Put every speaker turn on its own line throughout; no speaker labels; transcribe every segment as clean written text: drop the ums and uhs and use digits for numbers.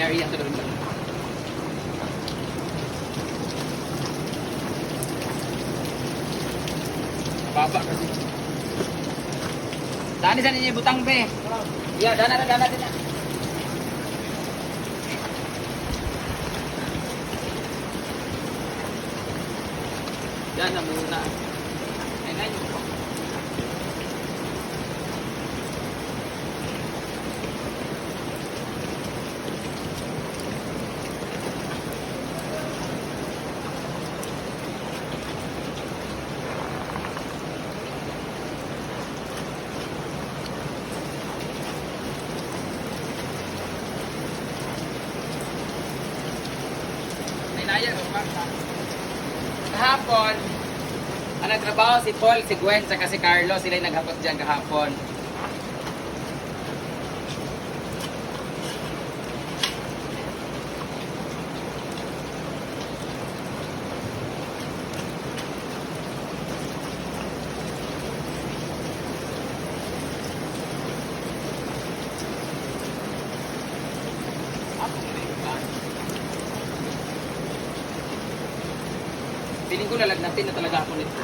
area to doon. Baba kasi. Dani sa ninyo butang be. Yeah, dana din na. Yan na muna. Ay na yun. Naya ko ba? Kahapon, ang nagtrabaho si Paul, si Gwen, saka si Carlos, sila yung naghapot dyan kahapon. Feeling ko lalagnatin na talaga ako nito.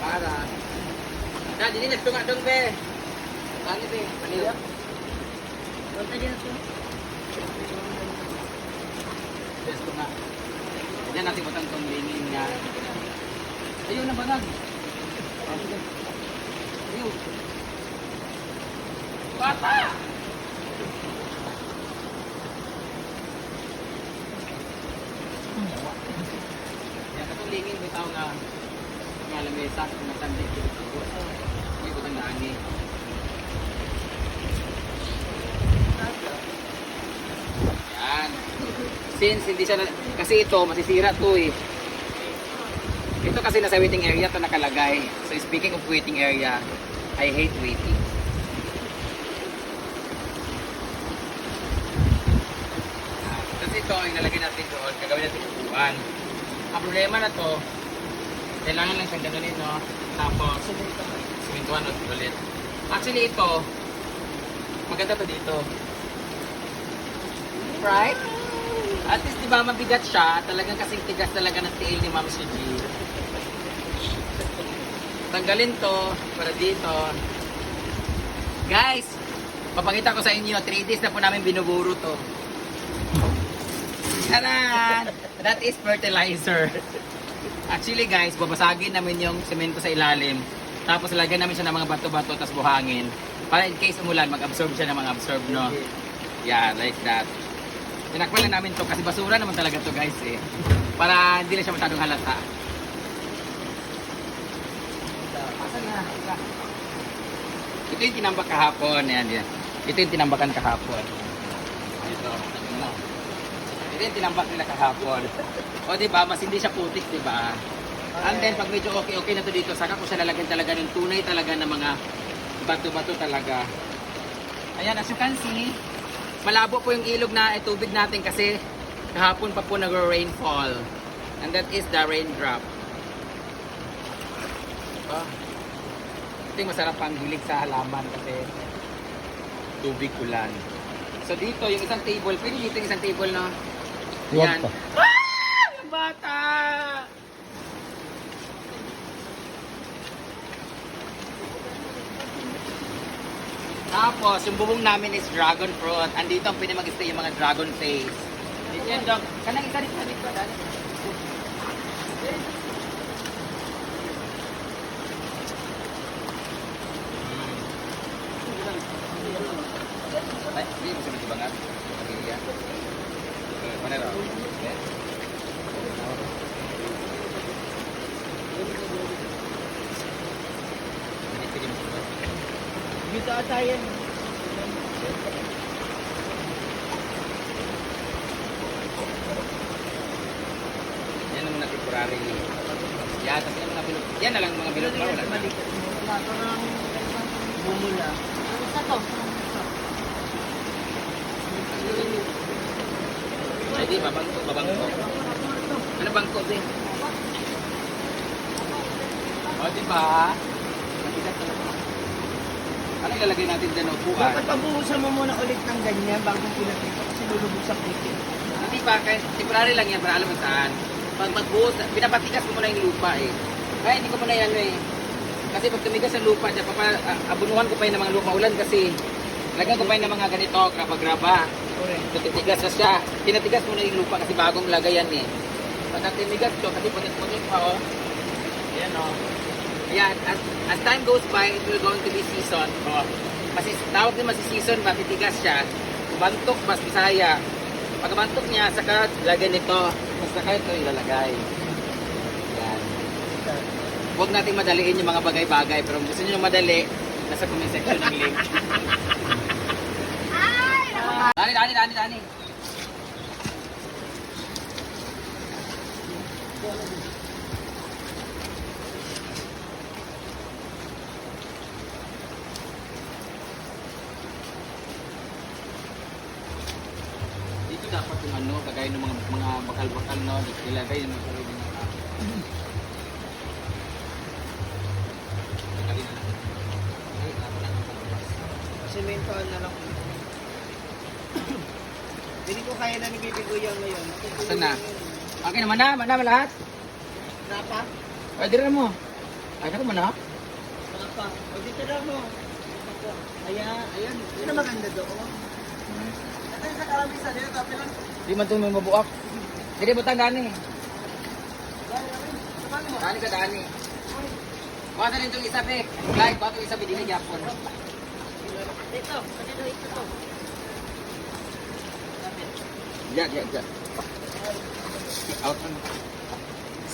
Para. Nah, jadi nak tunggu dong be. Tani be, panila. Wala din ito. Yes, tunga. Diyan natin butang tong linin nga. Ayun na banag. Ayun. Bata! Yan, katong linin bitaw nga lamesa kung matanda ito. Hindi ko tandaan eh. Yan. Since hindi siya, kasi ito, masisira to eh. Ito kasi nasa waiting area to nakalagay. So speaking of waiting area, I hate waiting. Kasi ito, yung nalagay natin doon, gagawin natin upuan. Ang problema na to, kailangan lang siyang ganunin, no? Tapos, simintuan ulit. Actually, ito, maganda to dito. Right? At least, di ba, mabigat siya. Talagang kasing tigas talaga ng tiil ni Ma'am G. Tanggalin to, para dito. Guys, papakita ko sa inyo, 3 days na po namin binuburo to. Taran! That is fertilizer. Actually guys, babasagin namin yung semento sa ilalim. Tapos lagyan namin siya ng mga bato-bato tapos buhangin. Para in case umulan, mag-absorb siya ng mga absorb, no? Yeah, like that. Tinakpan lang namin to kasi basura naman talaga to guys eh. Para hindi na siya masyadong halata. Ito yung tinambak kahapon. Yan, yan. Ito yung tinambakan kahapon. Ito. Ito yung tinambak nila kahapon. O diba, mas hindi siya putik, diba? And then, pag medyo okay na to dito, saka ko siya lalagyan talaga ng tunay talaga ng mga bato-bato talaga. Ayan, as you can see, malabo po yung ilog na tubig natin kasi kahapon pa po nag-rainfall. And that is the raindrop. Oh. Ito yung masarap pang hilig sa halaman kasi tubig ulan. So dito, yung isang table, pwede dito yung isang table, no? Ayan. Bata! Tapos, yung bubong namin is dragon fruit. Andito ang pwede mag-stay yung mga dragon face. Yan, Dok. Kanang isa rin sa dito. Hindi mo sabi bangat. Pamilya. Mana raw? Okay.
Dito ata yan.
Yan ang mga temporary. Yan, tapos yung mga bilog. Yan na lang mga bilog. Wala na.
Wala pa nang bumula. Isa to.
Hindi, babangko. Ano bangko, din? O, diba? Matigas na naman. Ano ilalagay natin dyan, upuan?
Dapat pabuhusan mo muna ulit ng ganyan bago pinatito kasi lulubog sa putik.
Hindi pa, kahit temporary lang yan, para alam mo saan. Pag magbuhos, pinapatigas mo muna yung lupa eh. Kaya hindi ko muna yan eh. Kasi pag tumigas ang lupa, dyan, abunuhan ko pa yun ng mga lupa ulan kasi lagyan ko pa yun ng mga ganito, graba-graba. So, titigas na siya. Tinatigas muna yung lupa kasi bagong lagay yan eh. Pag timigas to, kasi putik-putik pa oh. Ayan oh. Ayan, as time goes by, it will going to be season. Oh. Tawag din masi-season ba, titigas siya. Bantok, mas bisaya. Pag bantok niya, saka lagyan nito. Mas saka ito ilalagay. Ayan. Huwag nating madaliin yung mga bagay-bagay. Pero kung gusto nyo madali, nasa comment section ng link. Dani. Dito dapat yung ano, kagaya ng mga bakal-bakal no, ilagay yung mga sarili ng
Semento na lang. Hindi ko kaya na nabibigo yan ngayon.
Saan na? Okay naman na lahat.
Napa?
Pwede rin mo. Ay, naku man ha?
Napa? O dito lang mo. Ayan. Yun ang maganda doon. Ito yung sa kalamisa dito, tapi lang.
Di man ito may mabuak. Hindi butang Dani. Dani ka Dani. Baka rin itong isa pe. Like, baka itong isa pe din yapon.
Dito to.
Yeah. Out on.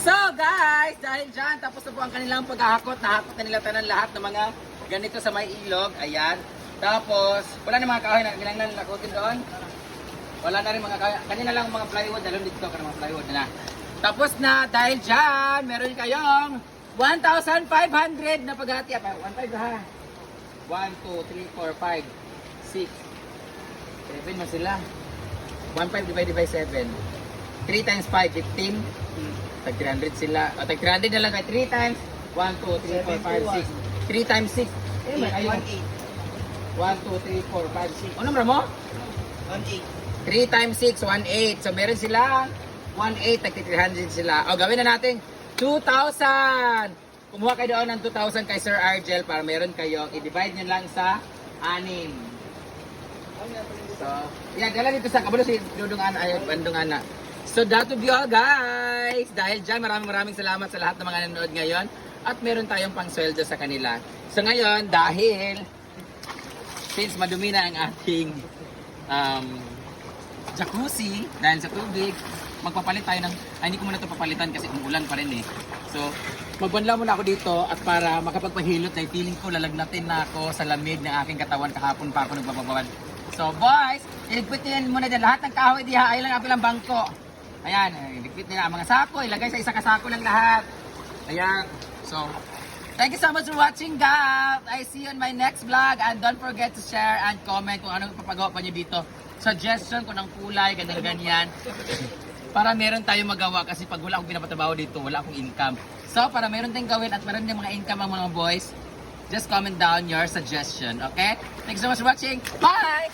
So guys, dahil dyan, tapos na po ang kanilang paghahakot. Nahakot na nila tanan lahat ng mga ganito sa may ilog. Ayan. Tapos, wala na mga kahoy na ginanglan lakotin doon. Wala na rin mga kahoy. Kanina lang mga plywood. Alam dito ka ng mga plywood na. Tapos na, dahil dyan, meron kayong 1,500 na paghati. 1,500 ha. 1, 2, 3, 4, 5, 6, 7 na sila. 1,500 divided by 7. 3 times 5, 15. Tag 300 sila. O, tag 300 na lang kay 3 times. 1, 2, 3, 4, 5, 6. 3 times 6. Eh, may ayun. 1, 2, 3, 4, 5, 6. Ano naman mo?
1,800.
3 times 6, 1,800. So, meron sila 1,800, tag 300 sila. O, gawin na natin 2,000. Kumuha kayo doon ng 2,000 kay Sir Argel para meron kayo. I-divide nyo lang sa 6. So, yan, dala dito sa kabalo si Dudong Ana, ay, Bandong Ana. So, that would be all, guys. Dahil dyan, maraming salamat sa lahat ng mga nanonood ngayon. At meron tayong pangsweldo sa kanila. So, ngayon, dahil, since madumi na ang ating jacuzzi, dahil sa tubig, magpapalit tayo ng, hindi ko muna ito papalitan kasi umuulan pa rin eh. So, magbanlaw muna ako dito at para makapagpahilot ay feeling ko lalagnatin na ako sa lamig ng aking katawan kahapon pa ako nagbababad. So, boys, iligpit nyo muna dyan. Lahat ng kahoy diha ay lang apilang bangko. Ayan, iligpit nila ang mga sako. Ilagay sa isa kasako lang lahat. Ayan. So, thank you so much for watching, guys. I see you in my next vlog. And don't forget to share and comment kung anong papagawa pa nyo dito. Suggestion kung ng kulay, ganyan. Para meron tayong magawa kasi pag wala akong pinapatrabaho dito, wala akong income. So, para meron tayong gawin at meron tayong mga income ang mga boys, just comment down your suggestion, okay? Thanks so much for watching. Bye!